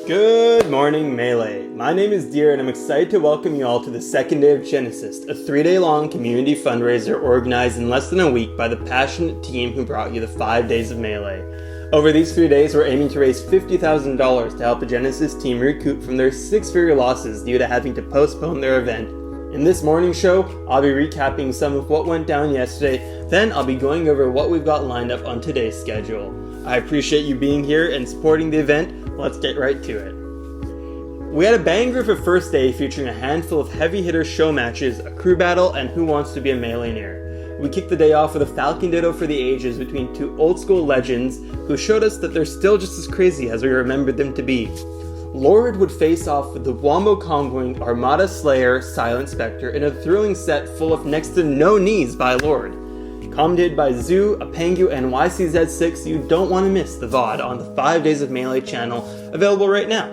Good morning, Melee. My name is Deer and I'm excited to welcome you all to the second day of GenAssist, a 3-day-long community fundraiser organized in less than a week by the passionate team who brought you the 5 days of Melee. Over these 3 days, we're aiming to raise $50,000 to help the GenAssist team recoup from their 6-figure losses due to having to postpone their event. In this morning show, I'll be recapping some of what went down yesterday, then I'll be going over what we've got lined up on today's schedule. I appreciate you being here and supporting the event. Let's get right to it. We had a banger for first day featuring a handful of heavy hitter show matches, a crew battle, and Who Wants to Be a Millionaire. We kicked the day off with a Falcon Ditto for the ages between two old school legends who showed us that they're still just as crazy as we remembered them to be. Lord would face off with the Wombo comboing Armada Slayer Silent Spectre in a thrilling set full of next to no knees by Lord. Commented by Zoo, Apangu, and YCZ6, you don't want to miss the VOD on the 5 Days of Melee channel, available right now.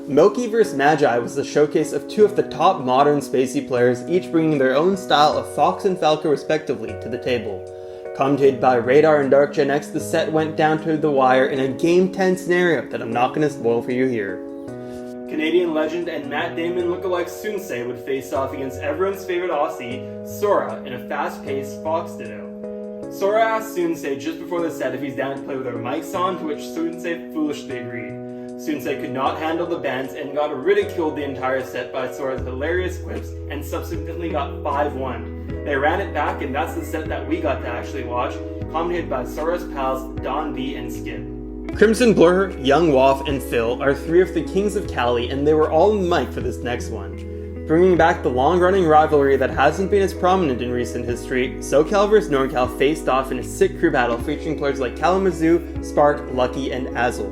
Moki vs Magi was the showcase of two of the top modern spacey players, each bringing their own style of Fox and Falco respectively to the table. Commented by Radar and Dark Gen X, the set went down to the wire in a Game 10 scenario that I'm not going to spoil for you here. Canadian legend and Matt Damon lookalike Sunsei would face off against everyone's favorite Aussie, Sora, in a fast-paced Fox Ditto. Sora asked Sunsei just before the set if he's down to play with our mics on, to which Sunsei foolishly agreed. Sunsei could not handle the bans and got ridiculed the entire set by Sora's hilarious quips and subsequently got 5-1. They ran it back and that's the set that we got to actually watch, commented by Sora's pals Don B and Skip. Crimson Blur, Young Waff, and Phil are three of the kings of Cali, and they were all on the mic for this next one. Bringing back the long-running rivalry that hasn't been as prominent in recent history, Socal vs Norcal faced off in a sick crew battle featuring players like Kalamazoo, Spark, Lucky, and Azel.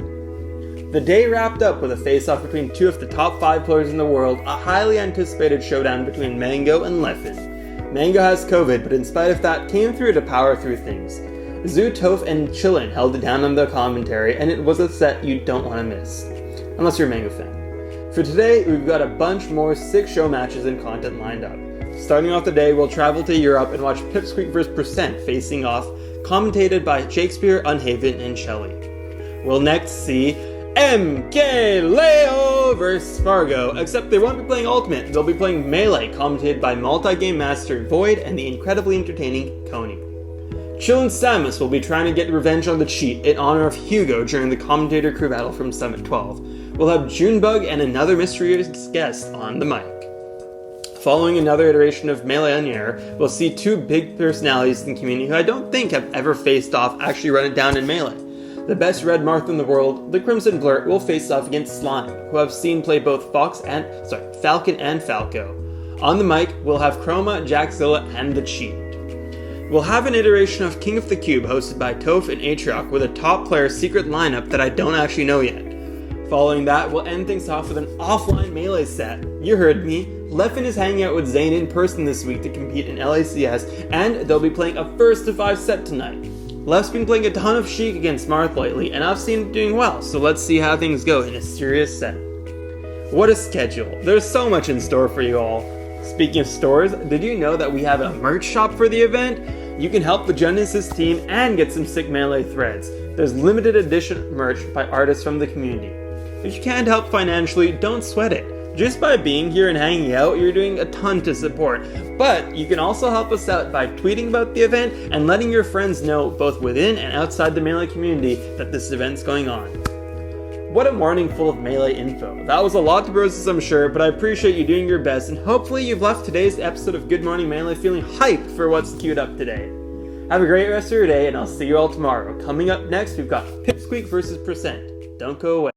The day wrapped up with a face-off between two of the top 5 players in the world, a highly anticipated showdown between Mango and Leffen. Mango has COVID, but in spite of that, came through to power through things. Zoo, Toph, and Chillin held it down on the commentary, and it was a set you don't want to miss. Unless you're a Mango fan. For today, we've got a bunch more sick show matches and content lined up. Starting off the day, we'll travel to Europe and watch Pipsqueak vs. Percent facing off, commentated by Shakespeare, Unhaven, and Shelley. We'll next see MK Leo vs. Fargo, except they won't be playing Ultimate, they'll be playing Melee, commentated by multi-game master Void and the incredibly entertaining Coney. Chill and Samus will be trying to get revenge on the cheat in honor of Hugo during the commentator crew battle from Summit 12. We'll have Junebug and another mysterious guest on the mic. Following another iteration of Melee on Air, we'll see two big personalities in the community who I don't think have ever faced off actually run it down in Melee. The best red Marth in the world, the Crimson Blur, will face off against Slime, who I've seen play both Falcon and Falco. On the mic, we'll have Chroma, Jackzilla, and the Cheat. We'll have an iteration of King of the Cube hosted by Toph and Atrioc with a top player secret lineup that I don't actually know yet. Following that, we'll end things off with an offline Melee set. You heard me. Leffen is hanging out with Zane in person this week to compete in LACS, and they'll be playing a first to 5 set tonight. Left's been playing a ton of Sheik against Marth lately, and I've seen him doing well, so let's see how things go in a serious set. What a schedule. There's so much in store for you all. Speaking of stores, did you know that we have a merch shop for the event? You can help the GenAssist team and get some sick Melee threads. There's limited edition merch by artists from the community. If you can't help financially, don't sweat it. Just by being here and hanging out, you're doing a ton to support. But you can also help us out by tweeting about the event and letting your friends know both within and outside the Melee community that this event's going on. What a morning full of Melee info. That was a lot to process, I'm sure, but I appreciate you doing your best, and hopefully you've left today's episode of Good Morning Melee feeling hyped for what's queued up today. Have a great rest of your day, and I'll see you all tomorrow. Coming up next, we've got Pipsqueak vs. Percent. Don't go away.